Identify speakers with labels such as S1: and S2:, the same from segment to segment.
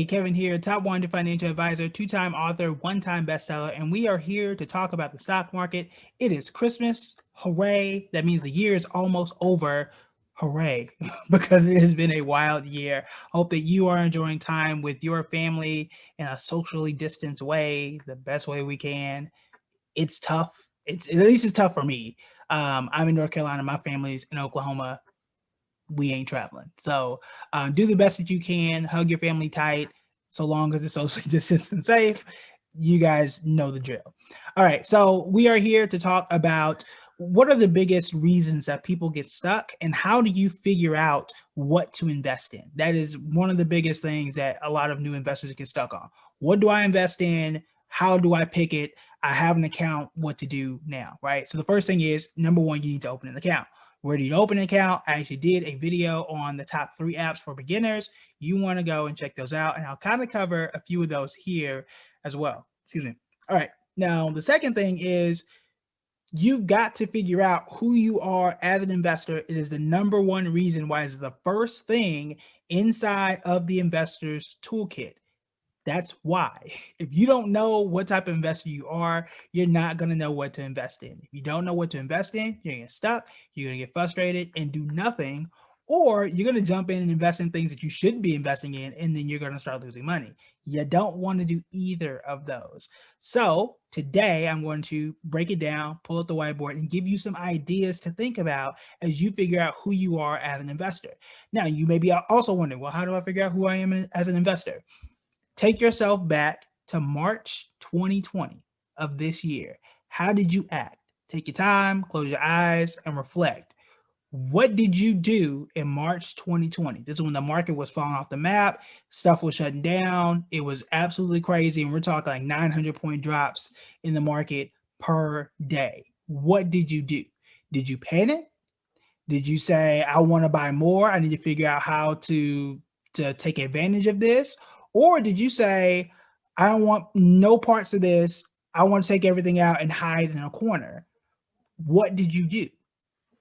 S1: Kevin here, top 100 financial advisor, two-time author, one-time bestseller, and we are here to talk about the stock market. It is Christmas. Hooray. That means the year is almost over. Hooray, because it has been a wild year. Hope that you are enjoying time with your family in a socially distanced way, the best way we can. It's tough. At least it's tough for me. I'm in North Carolina. My family's in Oklahoma. We ain't traveling. So do the best that you can. Hug your family tight, so long as it's socially distanced and safe. You guys know the drill. All right. So we are here to talk about what are the biggest reasons that people get stuck and how do you figure out what to invest in? That is one of the biggest things that a lot of new investors get stuck on. What do I invest in? How do I pick it? I have an account. What to do now, right? So the first thing is, number one, you need to open an account. Where do you open an account? I actually did a video on the top 3 apps for beginners. You want to go and check those out, and I'll kind of cover a few of those here as well. Excuse me. All right. Now, the second thing is you've got to figure out who you are as an investor. It is the number one reason why it's the first thing inside of the investor's toolkit. That's why. If you don't know what type of investor you are, you're not going to know what to invest in. If you don't know what to invest in, you're going to get stuck, you're going to get frustrated and do nothing, or you're going to jump in and invest in things that you shouldn't be investing in, and then you're going to start losing money. You don't want to do either of those. So today I'm going to break it down, pull up the whiteboard, and give you some ideas to think about as you figure out who you are as an investor. Now, you may be also wondering, well, how do I figure out who I am as an investor? Take yourself back to March 2020 of this year. How did you act? Take your time, close your eyes, and reflect. What did you do in March 2020? This is when the market was falling off the map, stuff was shutting down. It was absolutely crazy. And we're talking like 900-point drops in the market per day. What did you do? Did you panic? Did you say, I want to buy more? I need to figure out how to take advantage of this? Or did you say, I don't want no parts of this. I want to take everything out and hide in a corner? What did you do?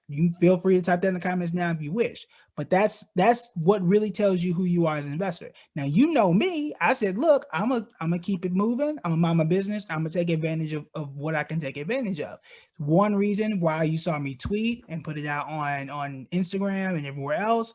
S1: You can feel free to type that in the comments now if you wish. But that's what really tells you who you are as an investor. Now, you know me. I said, look, I'm gonna keep it moving. I'm gonna mind my business. I'm gonna take advantage of what I can take advantage of. One reason why you saw me tweet and put it out on Instagram and everywhere else,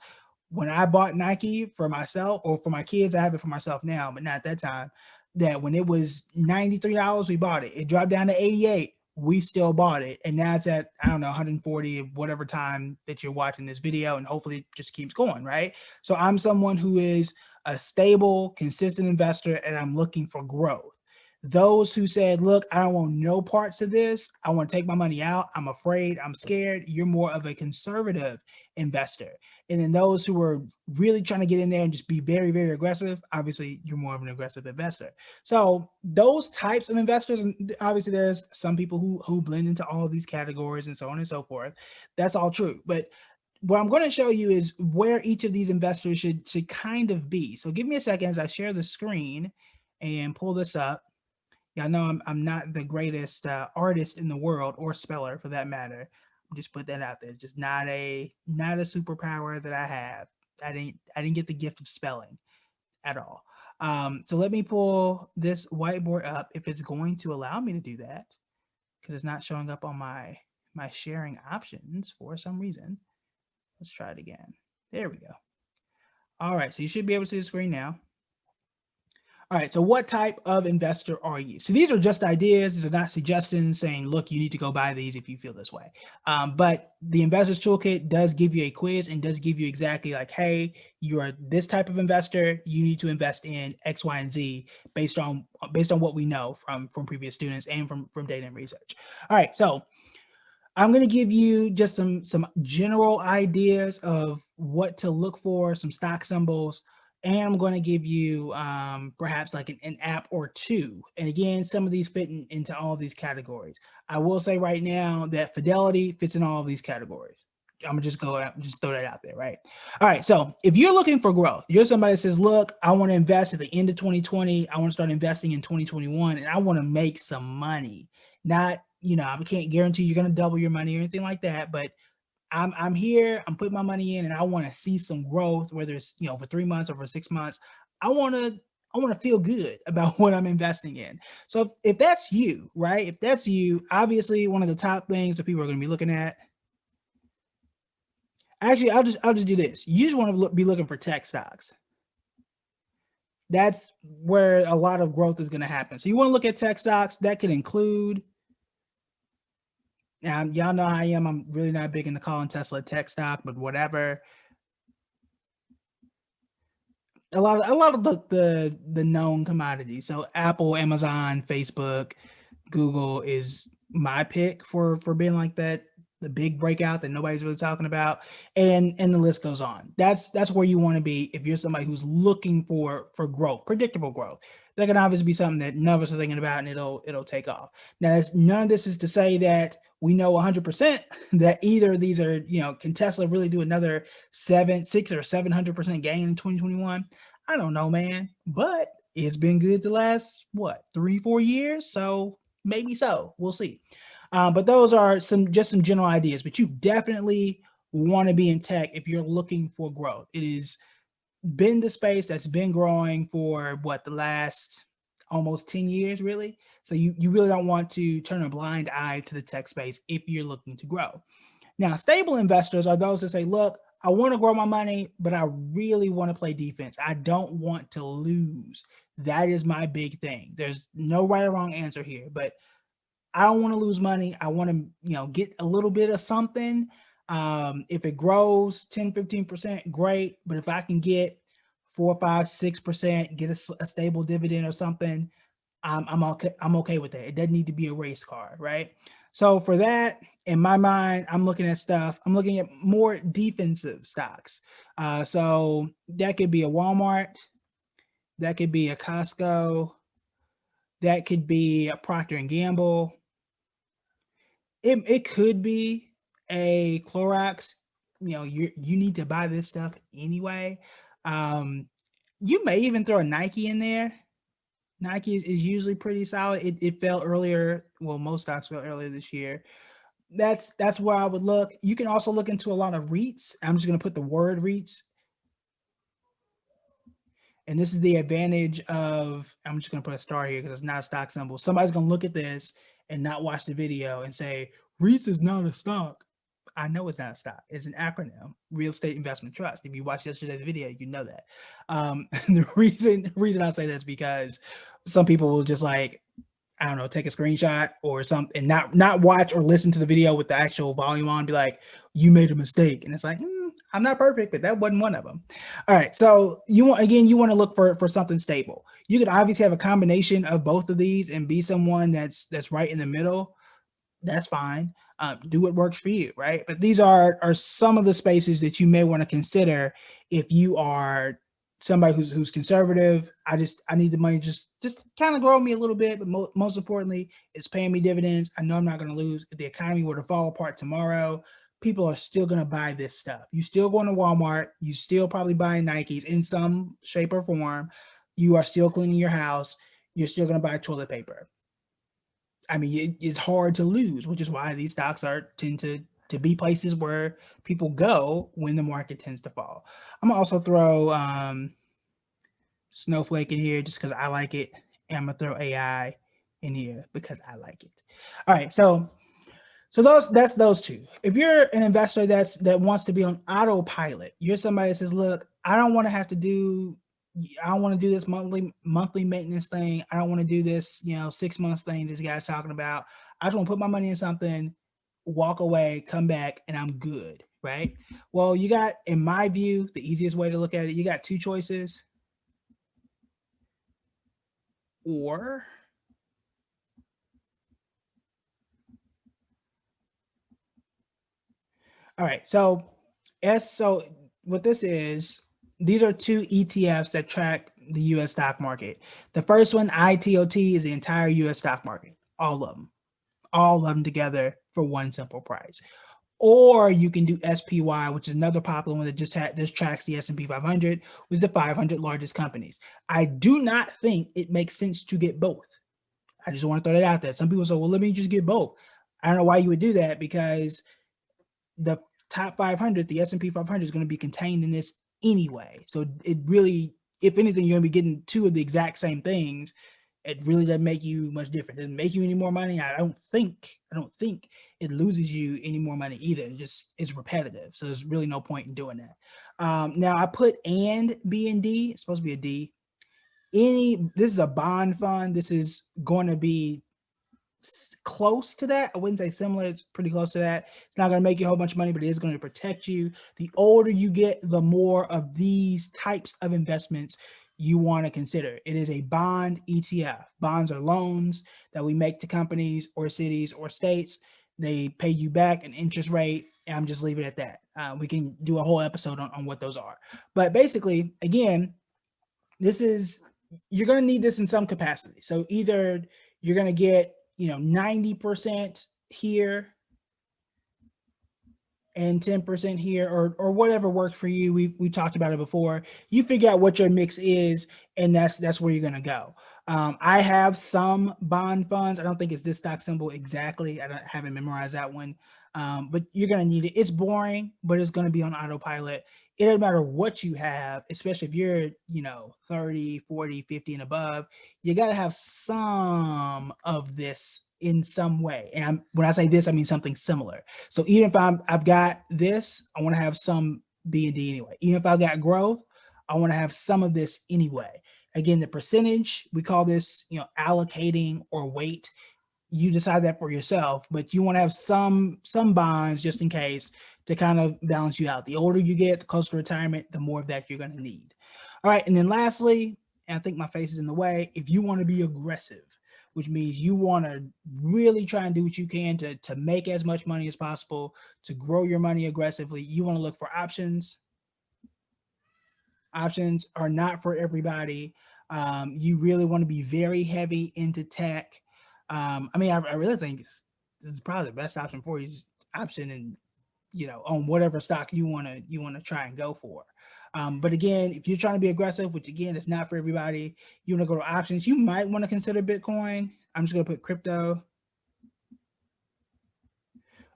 S1: when I bought Nike for myself or for my kids, I have it for myself now, but not at that time, that when it was $93, we bought it. It dropped down to 88. We still bought it, and now it's at, I don't know, 140 of whatever time that you're watching this video, and hopefully it just keeps going, right? So I'm someone who is a stable, consistent investor, and I'm looking for growth. Those who said, look, I don't want no parts of this, I want to take my money out, I'm afraid, I'm scared, you're more of a conservative investor. And then those who are really trying to get in there and just be very, very aggressive, obviously you're more of an aggressive investor. So those types of investors, and obviously there's some people who blend into all of these categories and so on and so forth. That's all true. But what I'm going to show you is where each of these investors should kind of be. So give me a second as I share the screen and pull this up. Yeah, I know I'm not the greatest artist in the world, or speller for that matter. Just put that out there. Just not a superpower that I have. I didn't get the gift of spelling at all. So let me pull this whiteboard up if it's going to allow me to do that, because it's not showing up on my sharing options for some reason. Let's try it again. There we go. All right, so you should be able to see the screen now. All right, so what type of investor are you? So these are just ideas. These are not suggestions saying, look, you need to go buy these if you feel this way. But the Investor's Toolkit does give you a quiz and does give you exactly like, hey, you are this type of investor. You need to invest in X, Y, and Z based on what we know from previous students and from data and research. All right, so I'm going to give you just some general ideas of what to look for, some stock symbols, and I'm going to give you perhaps like an app or two. And again, some of these fit into all of these categories. I will say right now that Fidelity fits in all of these categories. I'm gonna just throw that out there, right? All right, so if you're looking for growth, you're somebody that says, look, I want to invest at the end of 2020, I want to start investing in 2021, and I want to make some money. Not, I can't guarantee you're gonna double your money or anything like that, but I'm here, I'm putting my money in, and I want to see some growth, whether it's for 3 months or for 6 months. I want I want to feel good about what I'm investing in. So if that's you, right? If that's you, obviously one of the top things that people are going to be looking at. Actually, I'll just do this. You just want to be looking for tech stocks. That's where a lot of growth is going to happen. So you want to look at tech stocks. That could include. Now, y'all know how I am. I'm really not big into calling Tesla a tech stock, but whatever. A lot of the known commodities. So Apple, Amazon, Facebook, Google is my pick for being like that, the big breakout that nobody's really talking about, and the list goes on. That's where you want to be if you're somebody who's looking for growth, predictable growth. That can obviously be something that none of us are thinking about, and it'll take off. Now, none of this is to say that we know 100% that either of these are, can Tesla really do another 600 or 700% gain in 2021? I don't know, man, but it's been good the last 3-4 years, so maybe so. We'll see. But those are some general ideas. But you definitely want to be in tech if you're looking for growth. It has been the space that's been growing for the last almost 10 years, really. So you really don't want to turn a blind eye to the tech space if you're looking to grow. Now, stable investors are those that say, look, I want to grow my money, but I really want to play defense. I don't want to lose. That is my big thing. There's no right or wrong answer here, but I don't want to lose money. I want to, get a little bit of something. If it grows 10, 15%, great. But if I can get 4, 5, 6%, get a stable dividend or something, I'm okay. I'm okay with that. It doesn't need to be a race car, right? So for that, in my mind, I'm looking at stuff. I'm looking at more defensive stocks. So that could be a Walmart. That could be a Costco. That could be a Procter and Gamble. It could be a Clorox. You need to buy this stuff anyway. You may even throw a Nike in there. Nike is usually pretty solid. It fell earlier. Well, most stocks fell earlier this year. That's where I would look. You can also look into a lot of REITs. I'm just going to put the word REITs. And this is the advantage of, I'm just going to put a star here because it's not a stock symbol. Somebody's going to look at this and not watch the video and say, REITs is not a stock. I know it's not a stock. It's an acronym, Real Estate Investment Trust. If you watched yesterday's video, you know that. The reason I say that is because some people will just I don't know, take a screenshot or something and not watch or listen to the video with the actual volume on, be like, you made a mistake. And it's like, I'm not perfect, but that wasn't one of them. All right. So you want to look for something stable. You could obviously have a combination of both of these and be someone that's right in the middle. That's fine. Do what works for you, right? But these are some of the spaces that you may want to consider if you are somebody who's conservative. I need the money just kind of grow me a little bit, but most importantly, it's paying me dividends. I know I'm not going to lose. If the economy were to fall apart tomorrow, people are still going to buy this stuff. You still going to Walmart. You still probably buying Nikes in some shape or form. You are still cleaning your house. You're still going to buy toilet paper. I mean, it's hard to lose, which is why these stocks tend to be places where people go when the market tends to fall. I'm gonna also throw Snowflake in here just because I like it, and I'm gonna throw AI in here because I like it. All right, so that's those two. If you're an investor that wants to be on autopilot, you're somebody that says, look, I don't want to do this monthly maintenance thing. I don't want to do this, 6 months thing this guy's talking about. I just want to put my money in something, walk away, come back, and I'm good, right? Well, you got, in my view, the easiest way to look at it, you got two choices. Or all right, so what this is, these are two ETFs that track the U.S. stock market. The first one, ITOT, is the entire U.S. stock market, all of them together for one simple price. Or you can do SPY, which is another popular one that just tracks the S&P 500, which is the 500 largest companies. I do not think it makes sense to get both. I just want to throw that out there. Some people say, well, let me just get both. I don't know why you would do that, because the top 500, the S&P 500 is going to be contained in this anyway. So it really if anything, you're gonna be getting two of the exact same things. It really doesn't make you much different. It doesn't make you any more money. I don't think it loses you any more money either. It just is repetitive. So there's really no point in doing that. Now I put and B and D. It's supposed to be a D. This is a bond fund. This is going to be close to that. I wouldn't say similar. It's pretty close to that. It's not going to make you a whole bunch of money, but it is going to protect you. The older you get, the more of these types of investments you want to consider. It is a bond ETF. Bonds are loans that we make to companies or cities or states. They pay you back an interest rate, and I'm just leaving it at that. We can do a whole episode on what those are. But basically, again, you're going to need this in some capacity. So either you're going to get 90% here and 10% here, or whatever works for you. We talked about it before. You figure out what your mix is, and that's where you're going to go. I have some bond funds. I don't think it's this stock symbol exactly. I haven't memorized that one. But you're going to need it. It's boring, but it's going to be on autopilot. It doesn't matter what you have, especially if you're 30, 40, 50 and above. You got to have some of this in some way. And when I say this, I mean something similar. So even if I've got this, I want to have some B and D anyway. Even if I've got growth, I want to have some of this anyway. Again, the percentage, we call this, allocating or weight. You decide that for yourself, but you want to have some bonds just in case to kind of balance you out. The older you get, the closer to retirement, the more of that you're going to need. All right, and then lastly, and I think my face is in the way, if you want to be aggressive, which means you want to really try and do what you can to make as much money as possible, to grow your money aggressively, you want to look for options. Options are not for everybody. You really want to be very heavy into tech. I really think this is probably the best option for you. Is option and on whatever stock you want to try and go for. But again, if you're trying to be aggressive, which again is not for everybody, you want to go to options. You might want to consider Bitcoin. I'm just going to put crypto.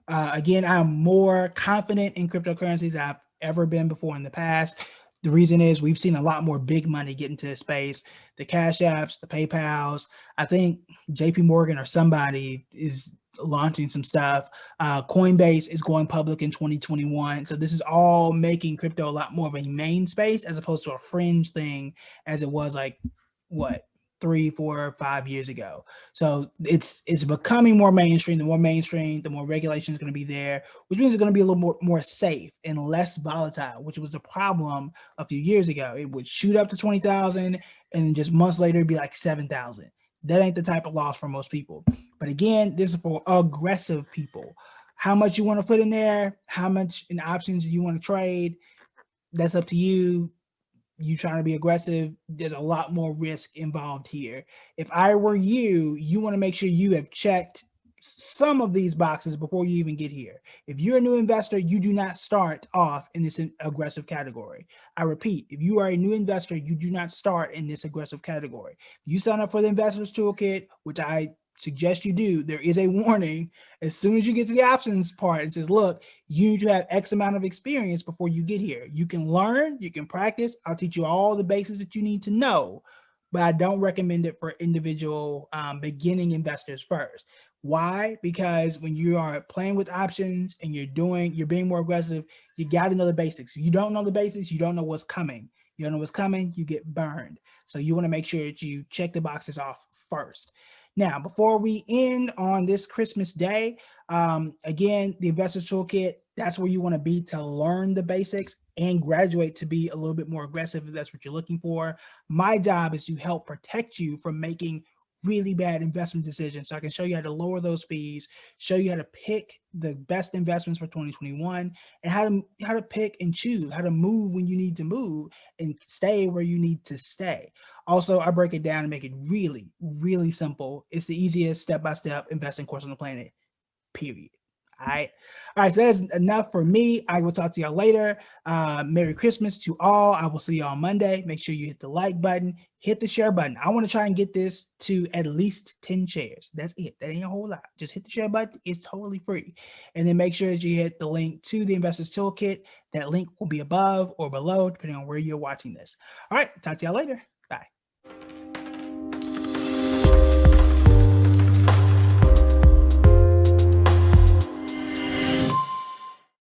S1: Again, I'm more confident in cryptocurrencies than I've ever been before in the past. The reason is we've seen a lot more big money get into the space. The Cash Apps, the PayPals. I think JP Morgan or somebody is launching some stuff. Coinbase is going public in 2021. So this is all making crypto a lot more of a main space as opposed to a fringe thing as it was 3, 4, 5 years ago. So it's becoming more mainstream. The more mainstream, the more regulation is going to be there, which means it's going to be a little more safe and less volatile, which was the problem a few years ago. It would shoot up to 20,000 and just months later it'd be like 7,000. That ain't the type of loss for most people. But again, this is for aggressive people. How much you want to put in there, how much in options you want to trade, that's up to you. You trying to be aggressive, there's a lot more risk involved here. If I were you, you want to make sure you have checked some of these boxes before you even get here. If you're a new investor, you do not start off in this aggressive category. I repeat, if you are a new investor, you do not start in this aggressive category. You sign up for the Investors Toolkit, which I suggest you do. There is a warning as soon as you get to the options part. It says, look, you need to have X amount of experience before you get here. You can learn, you can practice. I'll teach you all the basics that you need to know, but I don't recommend it for individual beginning investors first. Why? Because when you are playing with options and you're being more aggressive, you got to know the basics. You don't know the basics, you don't know what's coming. You don't know what's coming, you get burned. So you want to make sure that you check the boxes off first. Now, before we end on this Christmas day, again, the Investors Toolkit, that's where you want to be to learn the basics and graduate to be a little bit more aggressive if that's what you're looking for. My job is to help protect you from making really bad investment decisions. So I can show you how to lower those fees, show you how to pick the best investments for 2021, and how to pick and choose, how to move when you need to move and stay where you need to stay. Also, I break it down and make it really, really simple. It's the easiest step-by-step investing course on the planet, period. All right. All right. So that's enough for me. I will talk to y'all later. Merry Christmas to all. I will see you on Monday. Make sure you hit the like button, hit the share button. I want to try and get this to at least 10 shares. That's it. That ain't a whole lot. Just hit the share button. It's totally free. And then make sure that you hit the link to the Investors Toolkit. That link will be above or below, depending on where you're watching this. All right. Talk to y'all later.